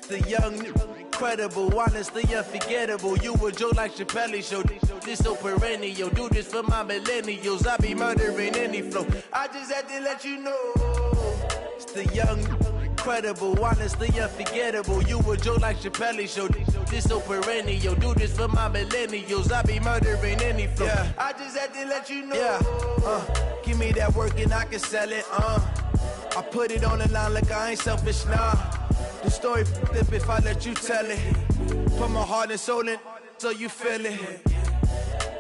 The young, incredible, honestly unforgettable. You a joke like Chappelle Show. This so perennial. Do this for my millennials. I be murdering any flow. I just had to let you know. It's the young, incredible, honestly unforgettable. You a joke like Chappelle Show. This so perennial. Do this for my millennials. I be murdering any flow. Yeah. I just had to let you know. Yeah. Give me that work and I can sell it. I put it on the line like I ain't selfish, nah. The story flip if I let you tell it. Put my heart and soul in so you feel it.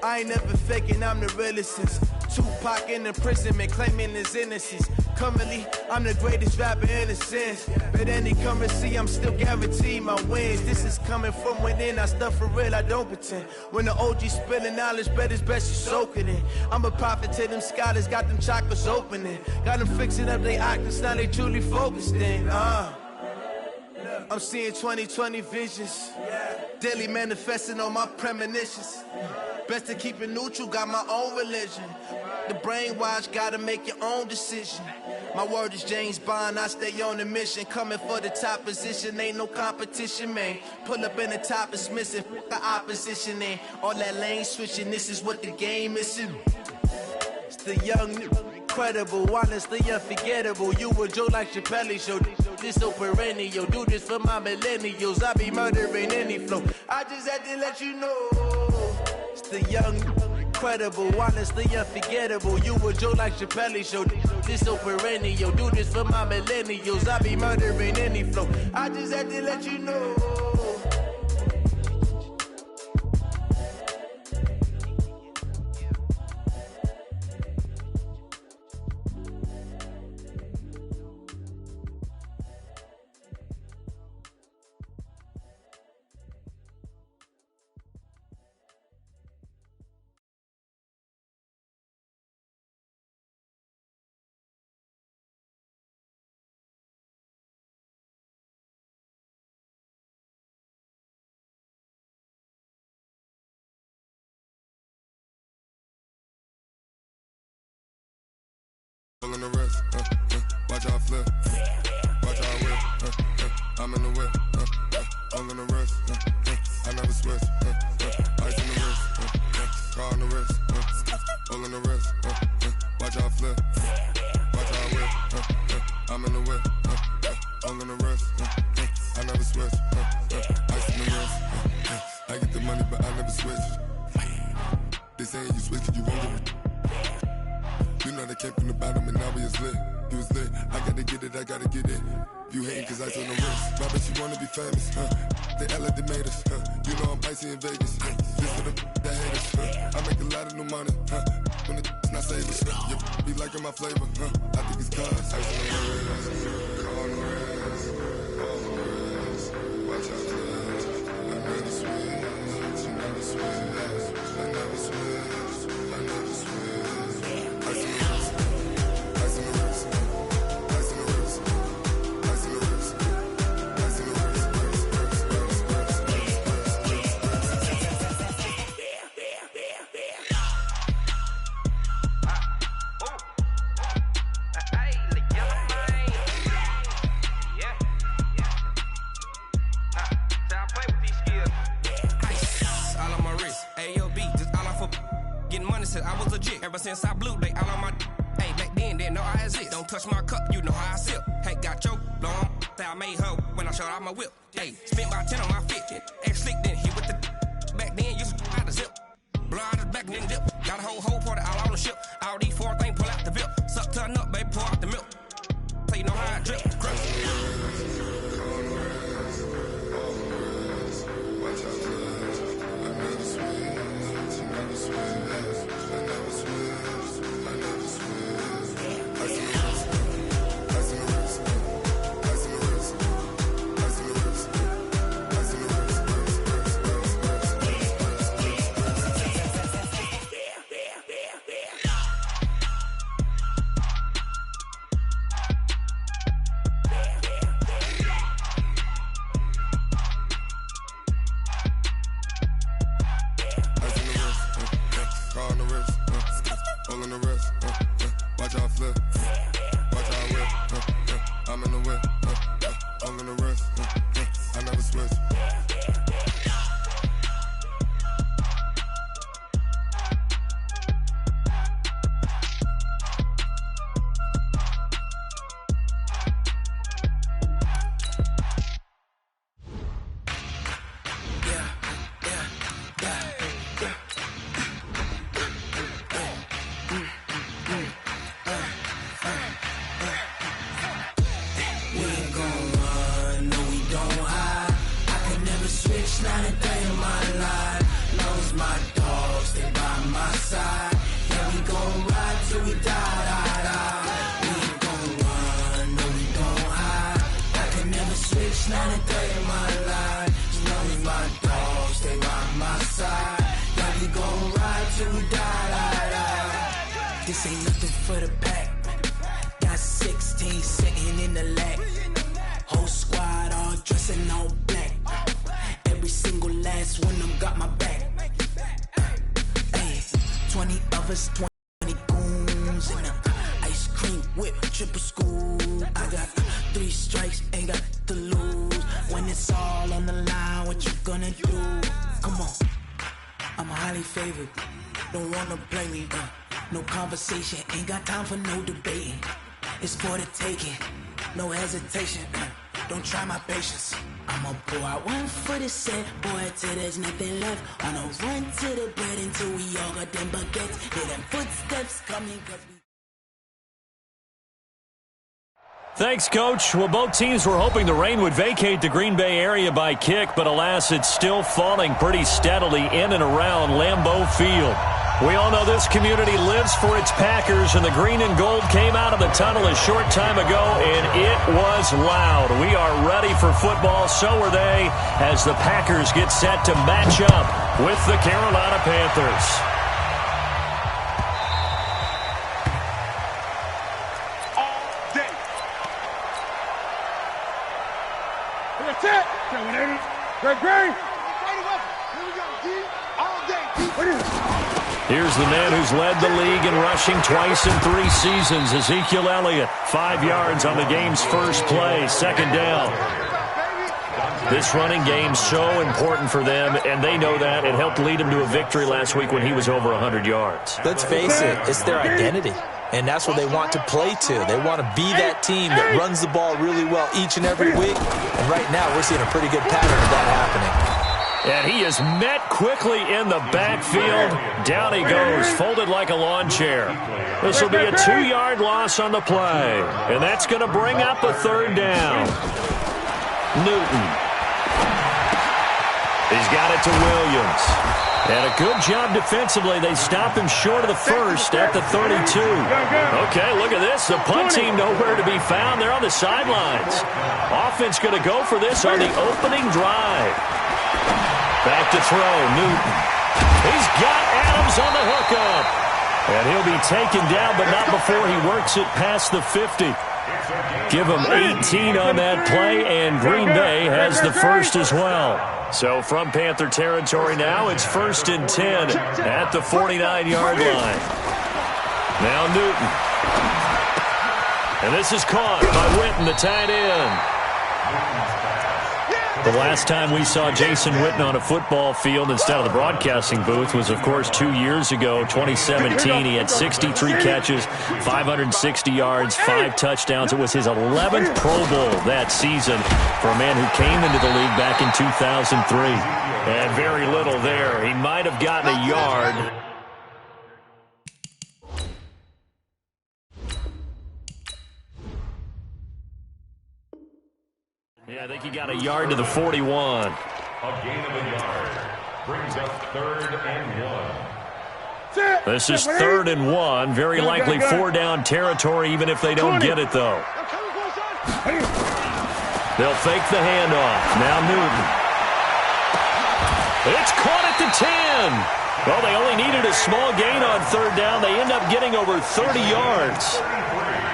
I ain't never faking, I'm the realest since Tupac in imprisonment, claiming his innocence. Currently, I'm the greatest rapper in a sense. But any currency, I'm still guaranteed my wins. This is coming from within, I stuff for real, I don't pretend. When the OG spilling knowledge, bet it's best you soak it in. I'm a prophet to them scholars, got them chakras opening. Got them fixing up their octaves, now they truly focused in. I'm seeing 2020 visions, daily manifesting on my premonitions. Best to keep it neutral, got my own religion. The brainwash, gotta make your own decision. My word is James Bond, I stay on a mission. Coming for the top position, ain't no competition, man. Pull up in the top, it's missing, the opposition ain't. All that lane switching, this is what the game is. It's the young, incredible, honestly unforgettable. You a joke like Chappelle Show. This so perennial. Do this for my millennials. I be murdering any flow. I just had to let you know. It's the young, incredible, honestly unforgettable. You a joke like Chappelle Show. This so perennial. Do this for my millennials. I be murdering any flow. I just had to let you know. All in the wrist, watch how I flip, watch how I whip, I'm in the whip, all in the wrist, I never switch, ice in the wrist, car on the wrist, all in the wrist, watch how I flip, watch how I whip, I'm in the whip, all in the wrist, I never switch, ice in the wrist, I get the money but I never switch. They saying you switch it, you won't get it. You know they came from the bottom and now we is lit. You was lit, I gotta get it, I gotta get it. You hating cause I told them wrist. My bitch, you wanna be famous, They Ella, they made us, You know I'm icy in Vegas, This for the that haters, I make a lot of new money, When it's not savers, Be liking my flavor, I think it's cause ice on the wrist, car on the wrist, all on the wrist. Watch out, I never switch, you never switch, I never switch, I never switch. Ice in the wrist, ice in the wrist, ice in the wrist, ice in the wrist, ice in the wrist, all on my wrist, AOB, just all off of getting money since I was legit. Ever since I blew, they all on my. Hey, back then, didn't know I exist. Don't touch my cup, you know how I sip. Hey, got your long. I made her when I showed out my whip. Hey, spent about 10 on my fit. Ex slick, then hit with the. Back then, used to out the zip. Blow out his back, then dip. Got a whole party all on the ship. All these four things pull out the VIP. Suck, turn up, baby, pour out the milk. So you know how I drip. till we die. This ain't nothing for the pack. Got 16 sitting in the lap. Whole squad all dressing all black. Every single last one of them got my back. Hey, 20 of us, 20 goons in a ice cream whip, triple school. I got 3 strikes, ain't got to lose. When it's all on the line, what you gonna do? Come on, I'm highly favored. Don't wanna play me, no conversation. Ain't got time for no debating. It's for the taking, no hesitation. Don't try my patience. I'ma pour out one for the set, boy, till there's nothing left. On a run to the bread until we all got them baguettes. Hear them footsteps coming, cause we... Thanks, Coach. Well, both teams were hoping the rain would vacate the Green Bay area by kick, but alas, it's still falling pretty steadily in and around Lambeau Field. We all know this community lives for its Packers, and the green and gold came out of the tunnel a short time ago, and it was loud. We are ready for football, so are they, as the Packers get set to match up with the Carolina Panthers. Here's the man who's led the league in rushing twice in 3 seasons, Ezekiel Elliott. 5 yards on the game's first play, second down. This running game's so important for them, and they know that. It helped lead him to a victory last week when he was over 100 yards. Let's face it, it's their identity, and that's what they want to play to. They want to be that team that runs the ball really well each and every week, and right now we're seeing a pretty good pattern of that happening. And he is met quickly in the backfield. Down he goes, folded like a lawn chair. This will be a 2-yard loss on the play. And that's going to bring up a third down. Newton. He's got it to Williams. And a good job defensively. They stop him short of the first at the 32. Okay, look at this. The punt team nowhere to be found. They're on the sidelines. Offense going to go for this on the opening drive. Back to throw, Newton. He's got Adams on the hookup. And he'll be taken down, but not before he works it past the 50. Give him 18 on that play, and Green Bay has the first as well. So from Panther territory now, it's 1st and 10 at the 49-yard line. Now Newton. And this is caught by Witten, the tight end. The last time we saw Jason Witten on a football field instead of the broadcasting booth was, of course, 2 years ago, 2017. He had 63 catches, 560 yards, 5 touchdowns. It was his 11th Pro Bowl that season for a man who came into the league back in 2003. And very little there. He might have gotten a yard. Yeah, I think he got a yard to the 41. A gain of a yard brings us 3rd and 1. This is 3rd and 1. Very likely 4-down territory, even if they don't get it, though. They'll fake the handoff. Now Newton. It's caught at the 10. Well, they only needed a small gain on 3rd down. They end up getting over 30 yards.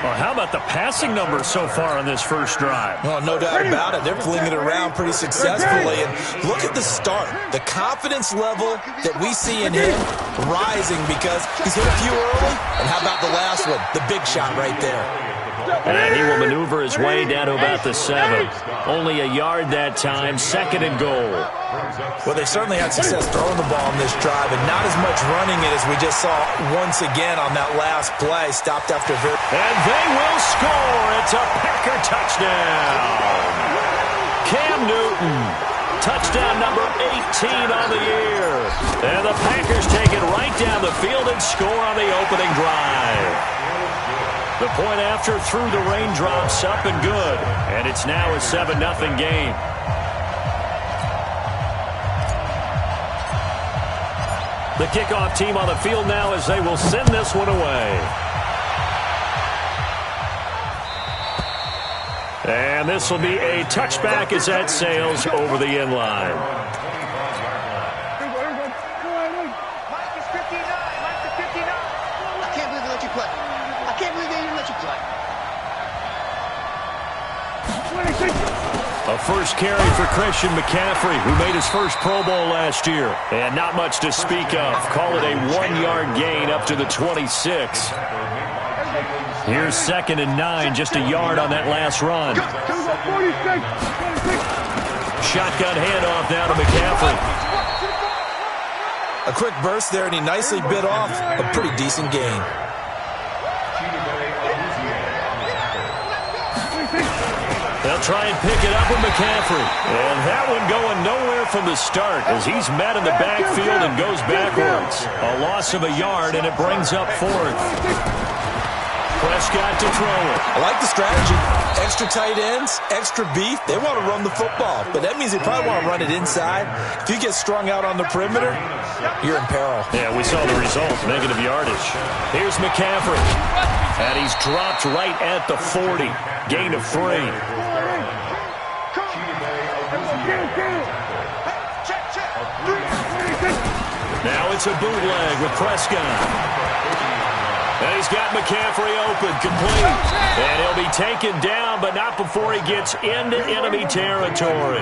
Well, how about the passing numbers so far on this first drive? Well, no doubt about it. They're flinging it around pretty successfully. And look at the start. The confidence level that we see in him rising because he's hit a few early. And how about the last one? The big shot right there. And he will maneuver his way down to about the 7. Only a yard that time, 2nd and goal. Well, they certainly had success throwing the ball on this drive, and not as much running it as we just saw once again on that last play. Stopped after very... And they will score. It's a Packer touchdown. Cam Newton, touchdown number 18 on the year. And the Packers take it right down the field and score on the opening drive. The point after through the raindrops, up and good. And it's now a 7-0 game. The kickoff team on the field now as they will send this one away. And this will be a touchback as that sails over the end line. A first carry for Christian McCaffrey, who made his first Pro Bowl last year. And not much to speak of. Call it a 1-yard gain up to the 26. Here's 2nd and 9, just a yard on that last run. Shotgun handoff now to McCaffrey. A quick burst there, and he nicely bit off a pretty decent gain. They'll try and pick it up with McCaffrey. And that one going nowhere from the start as he's met in the backfield and goes backwards. A loss of a yard, and it brings up 4th. Prescott to throw it. I like the strategy. Extra tight ends, extra beef. They want to run the football, but that means they probably want to run it inside. If you get strung out on the perimeter, you're in peril. Yeah, we saw the result, negative yardage. Here's McCaffrey, and he's dropped right at the 40. Gain of 3. Now it's a bootleg with Prescott. And he's got McCaffrey open, complete. And he'll be taken down, but not before he gets into enemy territory.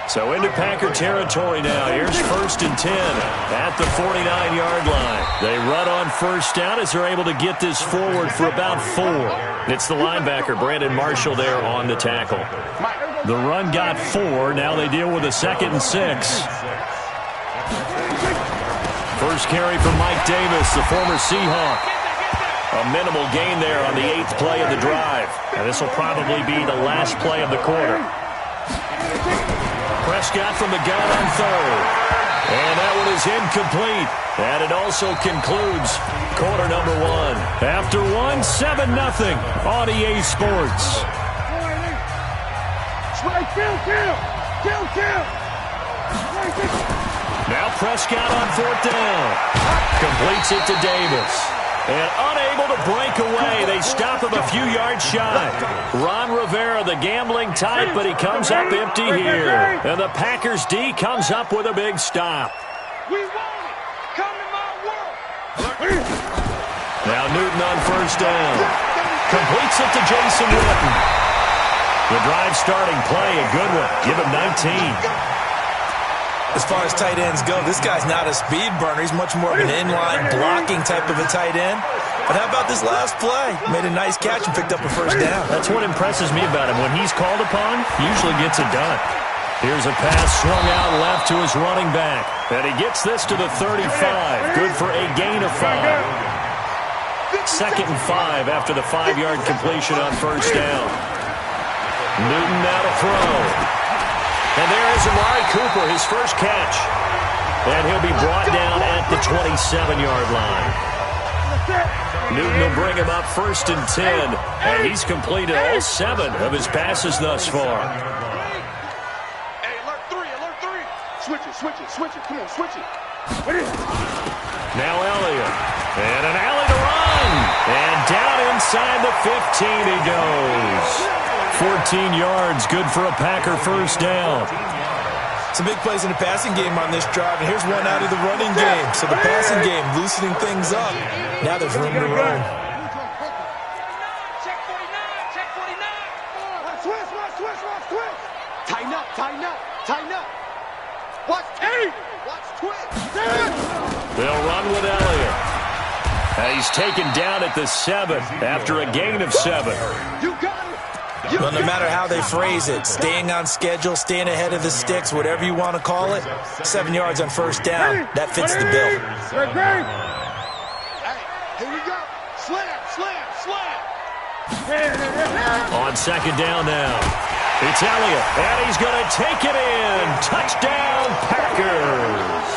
So into Packer territory now. Here's 1st and 10 at the 49-yard line. They run on first down as they're able to get this forward for about 4. It's the linebacker, Brandon Marshall, there on the tackle. The run got 4. Now they deal with a 2nd and 6. First carry for Mike Davis, the former Seahawk. A minimal gain there on the 8th play of the drive. And this will probably be the last play of the quarter. Prescott from the gun on 3rd. And that one is incomplete. And it also concludes quarter number 1. After 1, 7-0 on EA Sports. Now Prescott on 4th down. Completes it to Davis. And unable to break away. They stop him a few yards shy. Ron Rivera, the gambling type, but he comes up empty here. And the Packers D comes up with a big stop. We want it. Come to my world. Now Newton on 1st down. Completes it to Jason Witten. The drive starting play, a good one. Give him 19. As far as tight ends go, this guy's not a speed burner. He's much more of an inline blocking type of a tight end. But how about this last play? Made a nice catch and picked up a 1st down. That's what impresses me about him. When he's called upon, he usually gets it done. Here's a pass swung out left to his running back. And he gets this to the 35. Good for a gain of 5. 2nd and 5 after the 5-yard completion on 1st down. Newton now to throw. And there is Amari Cooper, his first catch. And he'll be brought down at the 27-yard line. Newton will bring him up 1st and 10. And he's completed all 7 of his passes thus far. Hey, alert 3. Switch it. Come on, switch it. Now Elliott. And an alley to run. And down inside the 15 he goes. 14 yards, good for a Packer 1st down. Some big plays in the passing game on this drive, and here's one out of the running game. So the passing game loosening things up. Now there's room to run. Check 49. Switch. Tighten up. Watch twitch. They'll run with Elliott. And he's taken down at the 7 after a gain of 7. You got it. Well, no matter how they phrase it, staying on schedule, staying ahead of the sticks, whatever you want to call it, 7 yards on 1st down, that fits the bill. Hey, here we go. Slam. On 2nd down now. It's Elliott, and he's going to take it in. Touchdown, Packers.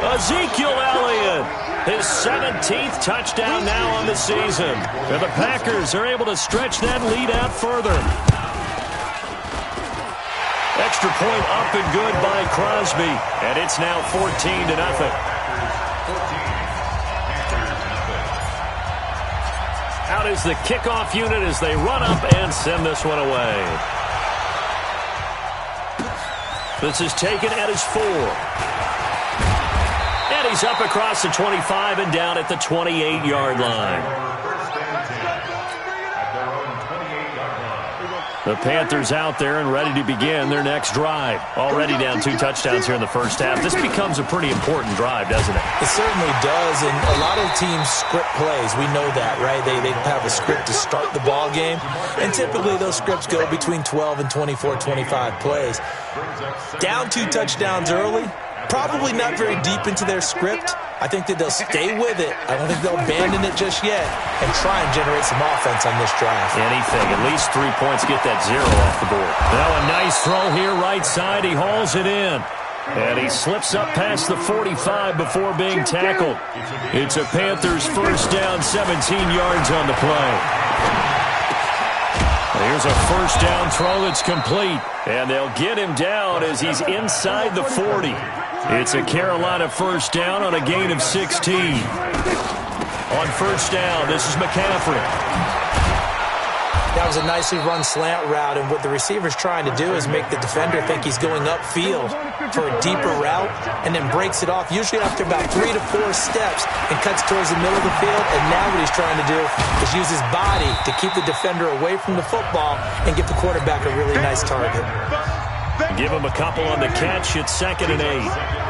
Ezekiel Elliott, his 17th touchdown now on the season. And the Packers are able to stretch that lead out further. Extra point up and good by Crosby, and it's now 14-0. Out is the kickoff unit as they run up and send this one away. This is taken at his 4. And he's up across the 25 and down at the 28-yard line. The Panthers out there and ready to begin their next drive. Already down 2 touchdowns here in the first half. This becomes a pretty important drive, doesn't it? It certainly does, and a lot of teams script plays. We know that, right? They have a script to start the ball game, and typically those scripts go between 12 and 24, 25 plays. Down 2 touchdowns early, probably not very deep into their script. I think that they'll stay with it. I don't think they'll abandon it just yet and try and generate some offense on this drive. Anything. At least 3 points. Get that 0 off the board. Now a nice throw here right side. He hauls it in. And he slips up past the 45 before being tackled. It's a Panthers first down, 17 yards on the play. Here's a first down throw that's complete. And they'll get him down as he's inside the 40. It's a Carolina first down on a gain of 16. On first down, this is McCaffrey. That was a nicely run slant route, and what the receiver's trying to do is make the defender think he's going upfield for a deeper route and then breaks it off, usually after about 3 to 4 steps, and cuts towards the middle of the field. And now what he's trying to do is use his body to keep the defender away from the football and give the quarterback a really nice target. Give him a couple on the catch. It's 2nd and 8.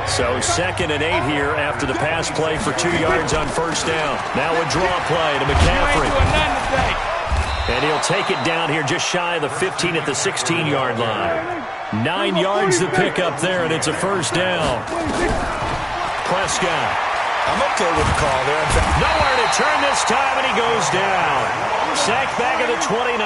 So 2nd and 8 here after the pass play for 2 yards on first down. Now a draw play to McCaffrey. And he'll take it down here just shy of the 15 at the 16-yard line. 9 yards to pick up there, and it's a first down. Prescott. I'm okay with the call there. Nowhere to turn this time, and he goes down. Sacked back at the 29.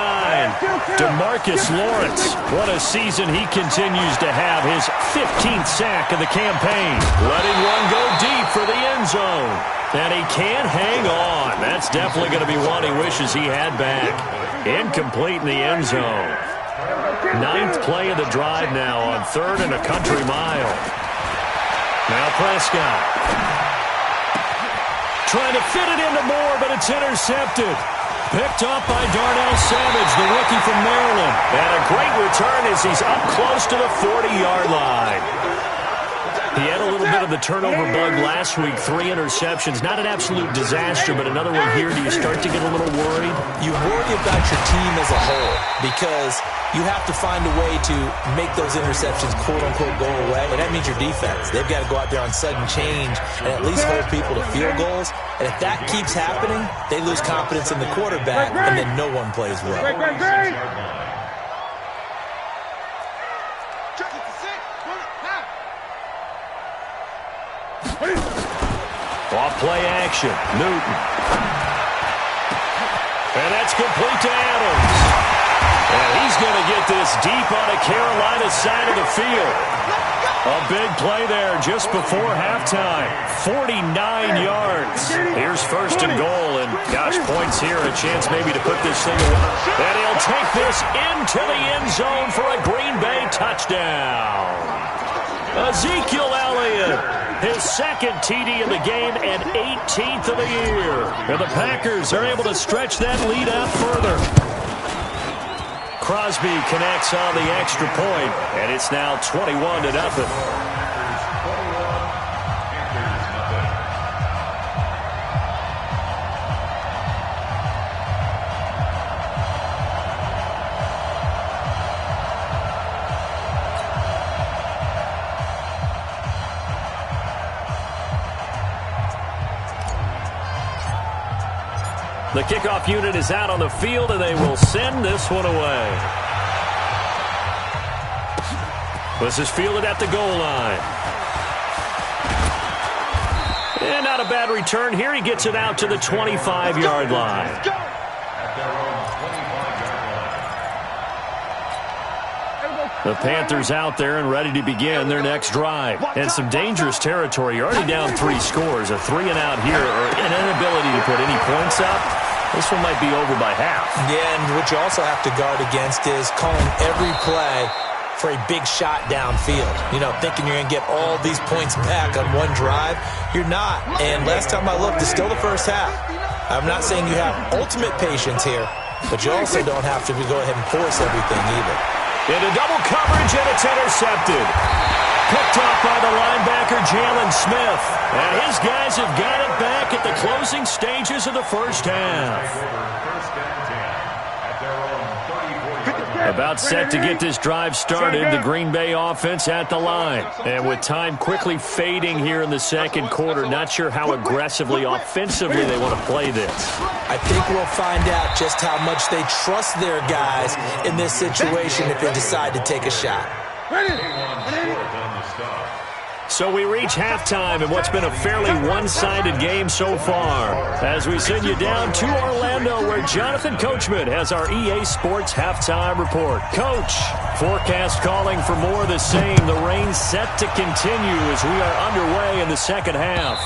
DeMarcus Lawrence. What a season he continues to have. His 15th sack of the campaign. Letting one go deep for the end zone. And he can't hang on. That's definitely going to be one he wishes he had back. Incomplete in the end zone. 9th play of the drive now on 3rd and a country mile. Now Prescott. Trying to fit it into Moore, but it's intercepted. Picked up by Darnell Savage, the rookie from Maryland. And a great return as he's up close to the 40-yard line. He had a little bit of the turnover bug last week, 3 interceptions. Not an absolute disaster, but another one here. Do you start to get a little worried? You worry about your team as a whole because you have to find a way to make those interceptions, quote-unquote, go away. And that means your defense. They've got to go out there on sudden change and at least hold people to field goals. And if that keeps happening, they lose confidence in the quarterback, and then no one plays well. Off play action. Newton. And that's complete to Adams. And he's going to get this deep on the Carolina side of the field. A big play there just before halftime. 49 yards. Here's 1st and goal. And gosh, points here. A chance maybe to put this thing away. And he'll take this into the end zone for a Green Bay touchdown. Ezekiel Elliott. His 2nd TD of the game and 18th of the year. And the Packers are able to stretch that lead out further. Crosby connects on the extra point, and it's now 21-0. The kickoff unit is out on the field, and they will send this one away. This is fielded at the goal line. And not a bad return here. He gets it out to the 25-yard line. The Panthers out there and ready to begin their next drive. And some dangerous territory. You're already down 3 scores. A 3-and-out here, or an inability to put any points up. This one might be over by half. Yeah, and what you also have to guard against is calling every play for a big shot downfield. You know, thinking you're going to get all these points back on one drive. You're not. And last time I looked, it's still the first half. I'm not saying you have ultimate patience here, but you also don't have to go ahead and force everything either. Into double coverage, and it's intercepted. Picked off by the linebacker, Jalen Smith. And his guys have got it back at the closing stages of the first half. About set to get this drive started, the Green Bay offense at the line. And with time quickly fading here in the second quarter, not sure how aggressively, offensively they want to play this. I think we'll find out just how much they trust their guys in this situation if they decide to take a shot. So we reach halftime in what's been a fairly one-sided game so far. As we send you down to Orlando, where Jonathan Coachman has our EA Sports halftime report. Coach, forecast calling for more of the same. The rain set to continue as we are underway in the second half.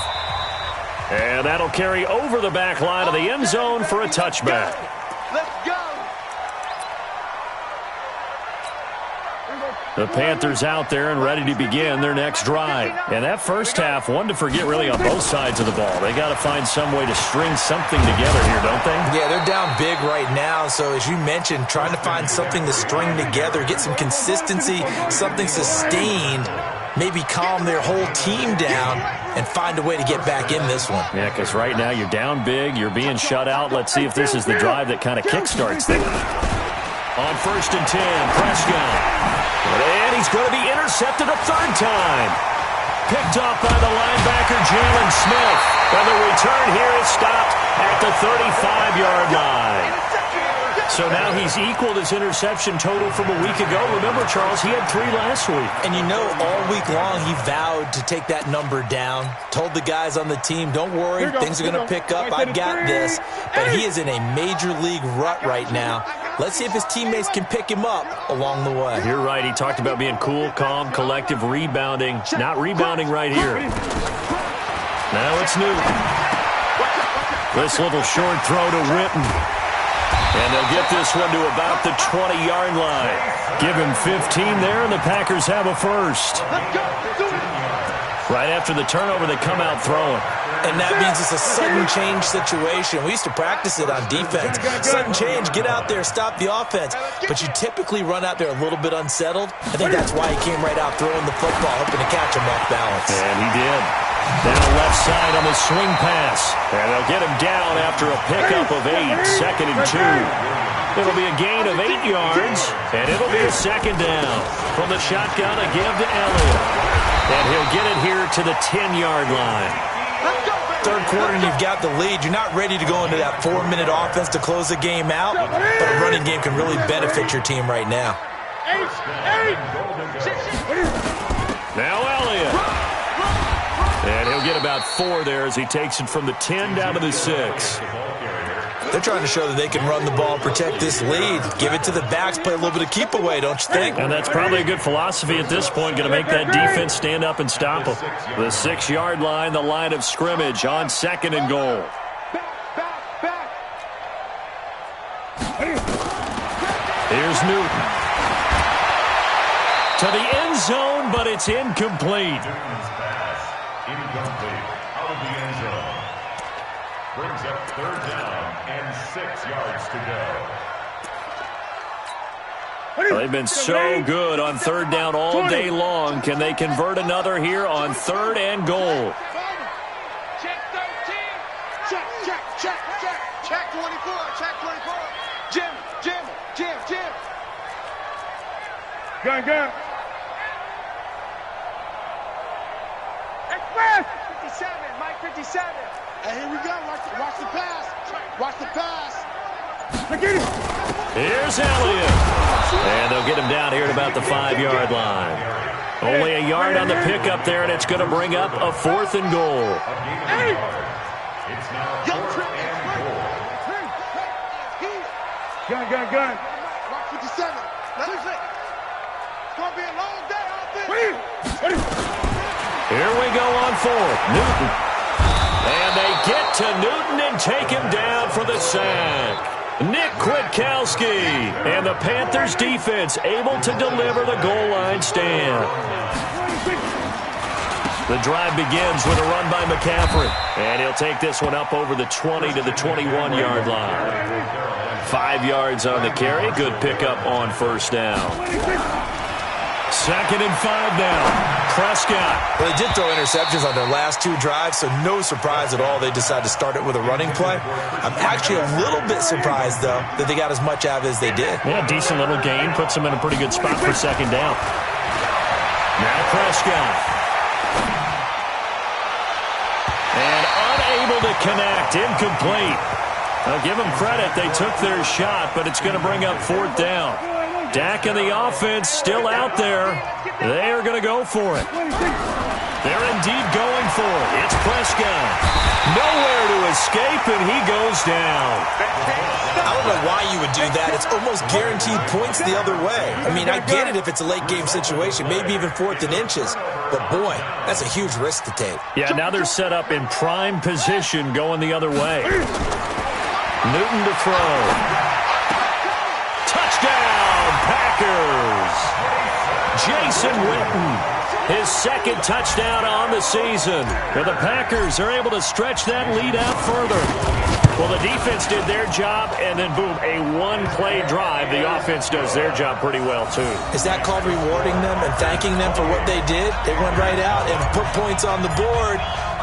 And that'll carry over the back line of the end zone for a touchback. Let's go. The Panthers out there and ready to begin their next drive. And that first half, one to forget really on both sides of the ball. They got to find some way to string something together here, don't they? Yeah, they're down big right now. So as you mentioned, trying to find something to string together, get some consistency, something sustained, maybe calm their whole team down and find a way to get back in this one. Yeah, because right now you're down big, you're being shut out. Let's see if this is the drive that kind of kickstarts things. On 1st and 10, Prescott. And he's going to be intercepted a third time. Picked off by the linebacker, Jalen Smith. And the return here is stopped at the 35-yard line. So now he's equaled his interception total from a week ago. Remember, Charles, he had 3 last week. And you know, all week long he vowed to take that number down. Told the guys on the team, don't worry, things are going to pick up. I got this. But he is in a major league rut right now. Let's see if his teammates can pick him up along the way. You're right. He talked about being cool, calm, collective, rebounding. Not rebounding right here. Now it's Newton. This little short throw to Witten. And they'll get this one to about the 20-yard line. Give him 15 there, and the Packers have a first. Right after the turnover, they come out throwing. And that means it's a sudden change situation. We used to practice it on defense. Sudden change, get out there, stop the offense. But you typically run out there a little bit unsettled. I think that's why he came right out throwing the football, hoping to catch him off balance. And he did. Down the left side on the swing pass. And they'll get him down after a pickup of 8, 2nd and 2. It'll be a gain of 8 yards, and it'll be a second down. From the shotgun, a give to Elliott. And he'll get it here to the 10-yard line. Third quarter and you've got the lead. You're not ready to go into that 4-minute offense to close the game out, but a running game can really benefit your team right now. Now Elliott. And he'll get about 4 there as he takes it from the 10 down to the 6. They're trying to show that they can run the ball, protect this lead. Give it to the backs, play a little bit of keep away, don't you think? And that's probably a good philosophy at this point, going to make that defense stand up and stop them. The 6-yard line, the line of scrimmage on 2nd and goal. Here's Newton. To the end zone, but it's incomplete. Incomplete. Out of the end zone. Brings up 3rd down and 6 yards to go. They've been so good on 3rd down all day long. Can they convert another here on 3rd and goal? Check 13. Check 24. Check 24. Jim. Gun. Express. 57, Mike 57. Hey, here we go. Watch the pass. Watch the pass. Here's Elliott. And they'll get him down here at about the 5-yard line. Only a yard on the pickup there, and it's going to bring up a 4th and goal. Hey. It's now 4th and goal. Gun. Watch 57. Let me see. It's going to be a long day offense. Here we go on 4th. Newton. And they get to Newton and take him down for the sack. Nick Kwiatkowski. And the Panthers defense able to deliver the goal line stand. The drive begins with a run by McCaffrey. And he'll take this one up over the 20 to the 21-yard line. 5 yards on the carry. Good pickup on 1st down. 2nd and 5 now. Prescott. Well, they did throw interceptions on their last 2 drives, so no surprise at all they decided to start it with a running play. I'm actually a little bit surprised, though, that they got as much out of it as they did. Yeah, decent little gain. Puts them in a pretty good spot for second down. Now Prescott. And unable to connect. Incomplete. I'll give them credit. They took their shot, but it's going to bring up 4th down. Dak and the offense still out there. They are going to go for it. They're indeed going for it. It's Prescott. Nowhere to escape, and he goes down. I don't know why you would do that. It's almost guaranteed points the other way. I mean, I get it if it's a late-game situation, maybe even 4th and inches. But, boy, that's a huge risk to take. Yeah, now they're set up in prime position going the other way. Newton to throw. Touchdown, Packers. Jason Witten, his 2nd touchdown on the season. And the Packers are able to stretch that lead out further. Well, the defense did their job, and then, boom, a 1-play drive. The offense does their job pretty well, too. Is that called rewarding them and thanking them for what they did? They went right out and put points on the board.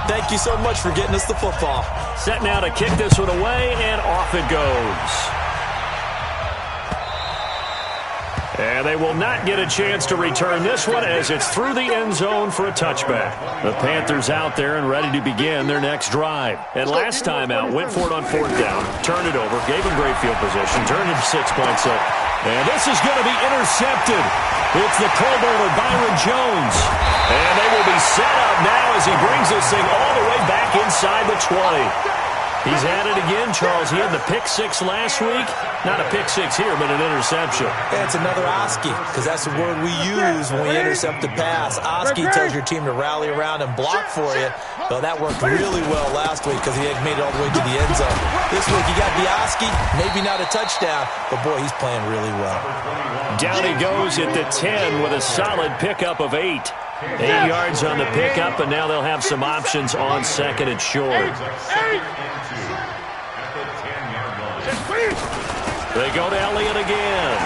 Thank you so much for getting us the football. Set now to kick this one away, and off it goes. And they will not get a chance to return this one as it's through the end zone for a touchback. The Panthers out there and ready to begin their next drive. And last time out, went for it on 4th down, turned it over, gave them great field position, turned it 6 points up. And this is going to be intercepted. It's the Pro Bowler Byron Jones. And they will be set up now as he brings this thing all the way back inside the 20. He's at it again, Charles. He had the pick 6 last week. Not a pick 6 here, but an interception. Yeah, it's another Oski, because that's the word we use when we intercept a pass. Oski tells your team to rally around and block for you. Well, that worked really well last week because he had made it all the way to the end zone. This week, you got the Oski, maybe not a touchdown, but, boy, he's playing really well. Down he goes at the 10 with a solid pickup of 8. 8 yards on the pickup, and now they'll have some options on 2nd and short. They go to Elliott again.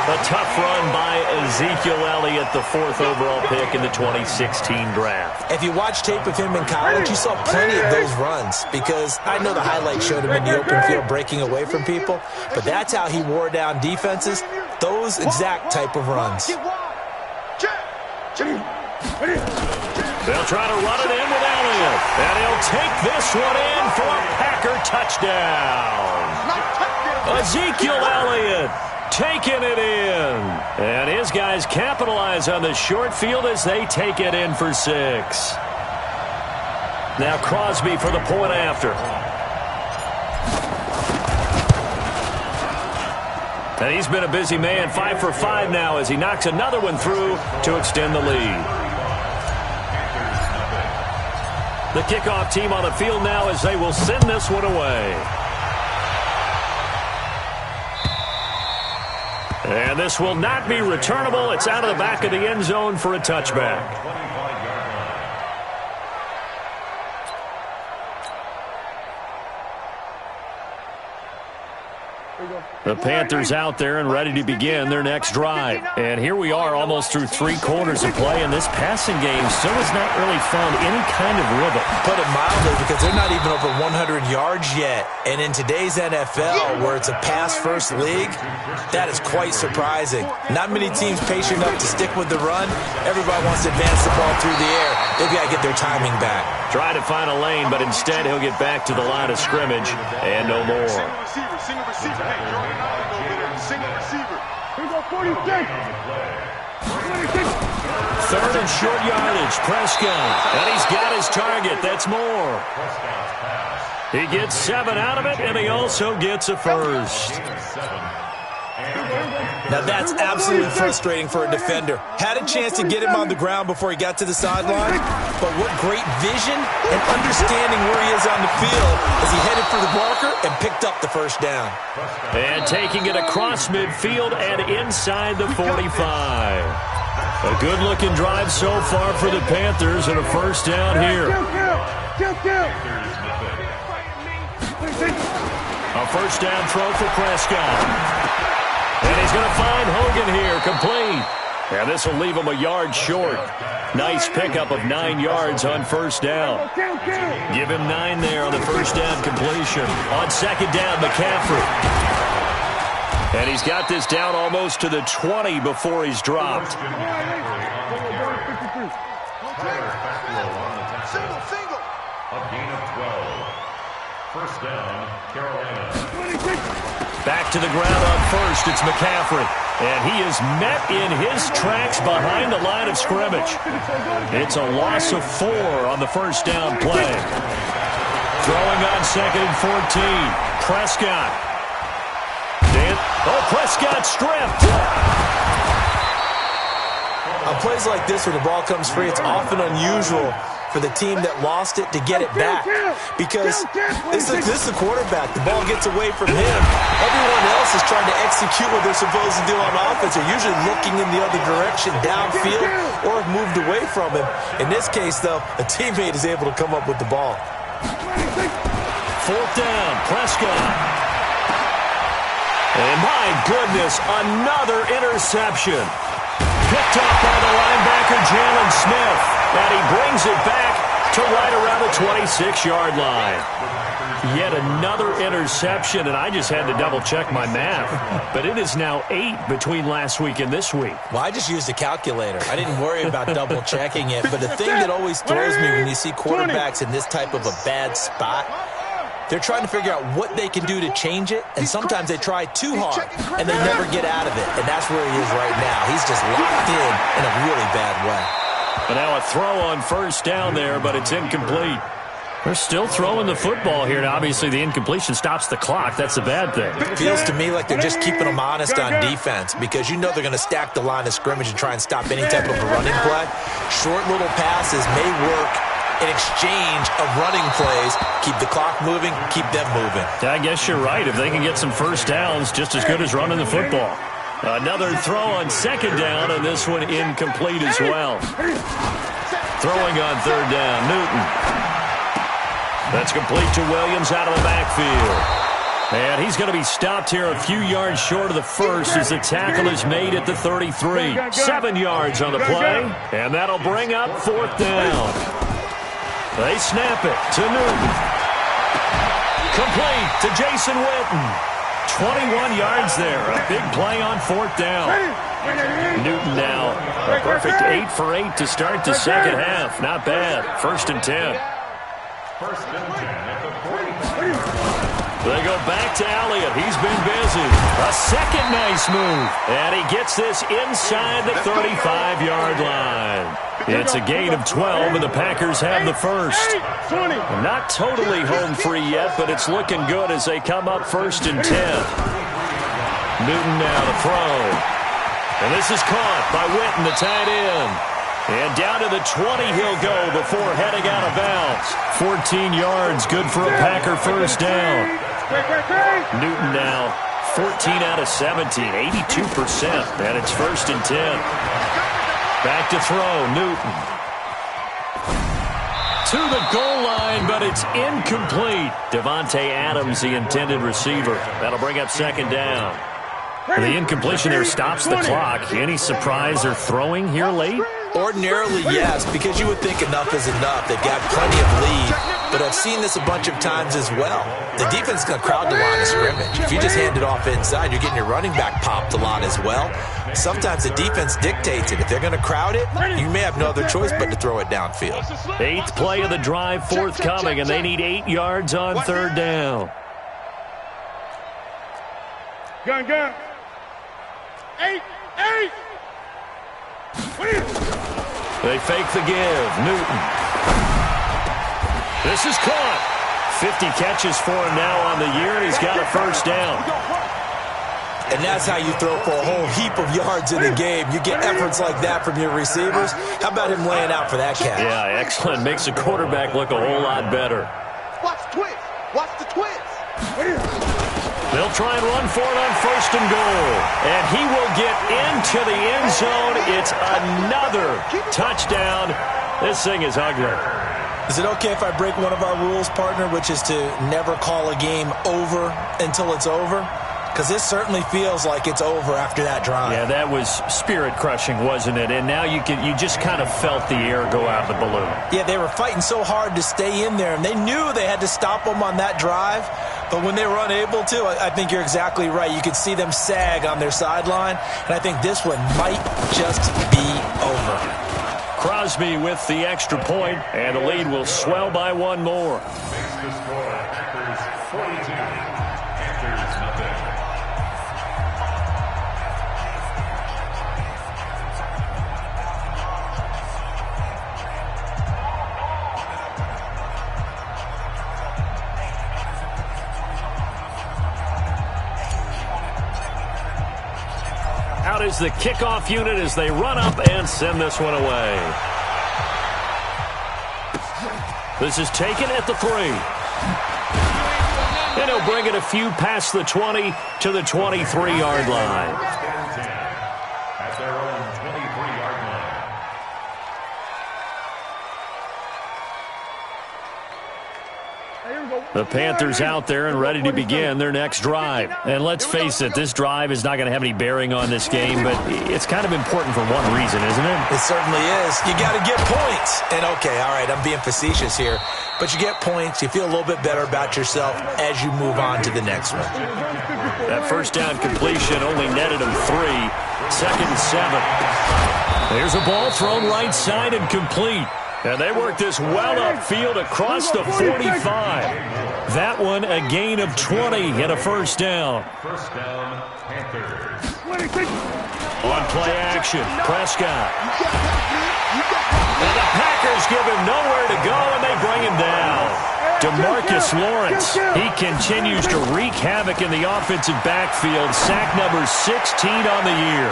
A tough run by Ezekiel Elliott, the 4th overall pick in the 2016 draft. If you watch tape of him in college, you saw plenty of those runs because I know the highlights showed him in the open field breaking away from people, but that's how he wore down defenses, those exact type of runs. They'll try to run it in with Elliott, and he'll take this one in for a Packer touchdown. Ezekiel Elliott taking it in, and his guys capitalize on the short field as they take it in for 6. Now Crosby for the point after. And he's been a busy man, 5 for 5 now as he knocks another one through to extend the lead. The kickoff team on the field now as they will send this one away. And this will not be returnable. It's out of the back of the end zone for a touchback. The Panthers out there and ready to begin their next drive. And here we are almost through 3 quarters of play, and this passing game still has not really found any kind of rhythm. Put it mildly, because they're not even over 100 yards yet. And in today's NFL, where it's a pass-first league, that is quite surprising. Not many teams patient enough to stick with the run. Everybody wants to advance the ball through the air. They've got to get their timing back. Try to find a lane, but instead he'll get back to the line of scrimmage and no more. Single receiver. Hey, you're already out a little bit. Single receiver. Here we go, 46. 3rd and short yardage, Prescott. And he's got his target. That's more. He gets 7 out of it, and he also gets a first. Now that's absolutely frustrating for a defender. Had a chance to get him on the ground before he got to the sideline, but what great vision and understanding where he is on the field as he headed for the marker and picked up the first down. And taking it across midfield and inside the 45. A good-looking drive so far for the Panthers and a first down here. A first down throw for Prescott. And he's going to find Hogan here, complete. And this will leave him a yard short. Nice pickup of 9 yards on first down. Give him 9 there on the first down completion. On second down, McCaffrey. And he's got this down almost to the 20 before he's dropped. Single. A gain of 12. First down, Carolina. Back to the ground on first. It's McCaffrey. And he is met in his tracks behind the line of scrimmage. It's a loss of 4 on the first down play. Throwing on second and 14. Prescott. Prescott stripped. On plays like this where the ball comes free, it's often unusual for the team that lost it to get it back. Because this is the quarterback. The ball gets away from him. Everyone else is trying to execute what they're supposed to do on offense. They're usually looking in the other direction, downfield, or have moved away from him. In this case, though, a teammate is able to come up with the ball. Fourth down, Prescott. And my goodness, another interception. Picked off by the linebacker, Jalen Smith. And he brings it back to right around the 26-yard line. Yet another interception, and I just had to double-check my math. But it is now 8 between last week and this week. Well, I just used a calculator. I didn't worry about double-checking it. But the thing that always throws me when you see quarterbacks in this type of a bad spot, they're trying to figure out what they can do to change it, and sometimes they try too hard, and they never get out of it. And that's where he is right now. He's just locked in a really bad way. And now a throw on first down there, but it's incomplete. They're still throwing the football here, and obviously the incompletion stops the clock. That's a bad thing. It feels to me like they're just keeping them honest on defense because you know they're going to stack the line of scrimmage and try and stop any type of a running play. Short little passes may work in exchange of running plays. Keep the clock moving, keep them moving. I guess you're right. If they can get some first downs, just as good as running the football. Another throw on second down, and this one incomplete as well. Throwing on third down, Newton. That's complete to Williams out of the backfield. And he's going to be stopped here a few yards short of the first as the tackle is made at the 33. 7 yards on the play, and that'll bring up fourth down. They snap it to Newton. Complete to Jason Witten. 21 yards there. A big play on fourth down. Newton now a perfect 8 for 8 to start the second half. Not bad. First and 10. First and 10 at the 40. They go back to Elliott. He's been busy. A second nice move. And he gets this inside the 35-yard line. It's a gain of 12, and the Packers have the first. Not totally home free yet, but it's looking good as they come up first and 10. Newton now to throw. And this is caught by Witten, the tight end. And down to the 20 he'll go before heading out of bounds. 14 yards, good for a Packer first down. Newton now 14 out of 17, 82%, and it's first and 10. Back to throw, Newton. To the goal line, but it's incomplete. Devontae Adams, the intended receiver. That'll bring up second down. And the incompletion there stops the clock. Any surprise they're throwing here late? Ordinarily, yes, because you would think enough is enough. They've got plenty of lead, but I've seen this a bunch of times as well. The defense is going to crowd the line of scrimmage. If you just hand it off inside, you're getting your running back popped a lot as well. Sometimes the defense dictates it. If they're going to crowd it, you may have no other choice but to throw it downfield. 8th play of the drive forthcoming, and they need 8 yards on third down. Gun. 8. They fake the give. Newton. This is caught. 50 catches for him now on the year. He's got a first down. And that's how you throw for a whole heap of yards in the game. You get efforts like that from your receivers. How about him laying out for that catch? Yeah, excellent. Makes the quarterback look a whole lot better. Watch the twist. Watch the twist. They'll try and run for it on first and goal. And he will get into the end zone. It's another touchdown. This thing is ugly. Is it okay if I break one of our rules, partner, which is to never call a game over until it's over? because this certainly feels like it's over after that drive. Yeah, that was spirit-crushing, wasn't it? And now you just kind of felt the air go out of the balloon. Yeah, they were fighting so hard to stay in there, and they knew they had to stop them on that drive. But when they were unable to, I think you're exactly right. You could see them sag on their sideline, and I think this one might just be over. Crosby with the extra point, and the lead will swell by one more. Packers 42, Panthers nothing. Out is the kickoff unit as they run up and send this one away. This is taken at the 3. And he'll bring it a few past the 20 to the 23-yard line. At their own 23-yard line. The Panthers out there and ready to begin their next drive. And let's face it, this drive is not going to have any bearing on this game, but it's kind of important for one reason, isn't it? It certainly is. You got to get points. And, okay, all right, I'm being facetious here, but you get points, you feel a little bit better about yourself as you move on to the next one. That first down completion only netted him 3. 2nd and 7. There's a ball thrown right side and complete. And they work this well upfield across the 45. That one a gain of 20 and a first down. First down, Panthers. On play action, Prescott. And the Packers give him nowhere to go, and they bring him down. DeMarcus Lawrence, he continues to wreak havoc in the offensive backfield. Sack number 16 on the year.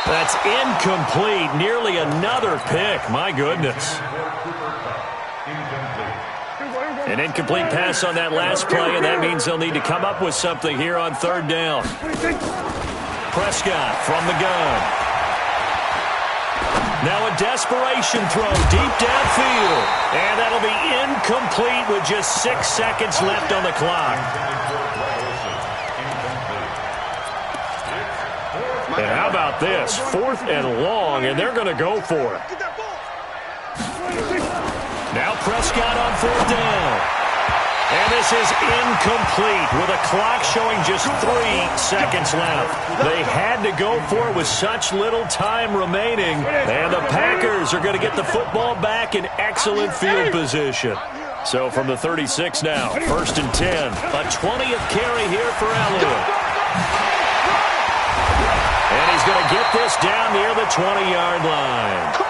That's incomplete. Nearly another pick. My goodness. An incomplete pass on that last play, and that means they'll need to come up with something here on 3rd down. Prescott from the gun. Now a desperation throw deep downfield. And that'll be incomplete with just 6 seconds left on the clock. And how about this? 4th and long, and they're going to go for it. Now Prescott on 4th down. And this is incomplete with a clock showing just 3 seconds left. They had to go for it with such little time remaining. And the Packers are going to get the football back in excellent field position. So from the 36 now, 1st and 10. A 20th carry here for Elliott. And he's going to get this down near the 20-yard line.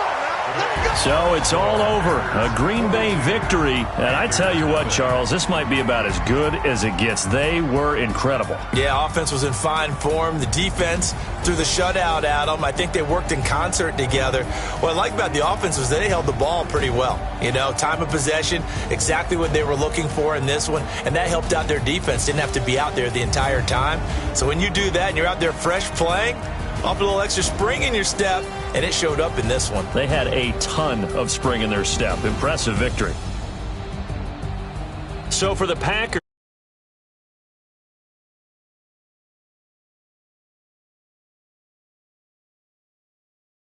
So it's all over. A Green Bay victory. And I tell you what, Charles, this might be about as good as it gets. They were incredible. Yeah, offense was in fine form. The defense threw the shutout at them. I think they worked in concert together. What I like about the offense was they held the ball pretty well. You know, time of possession, exactly what they were looking for in this one. And that helped out their defense. Didn't have to be out there the entire time. So when you do that and you're out there fresh playing, off a little extra spring in your step, and it showed up in this one. They had a ton of spring in their step. Impressive victory. So for the Packers,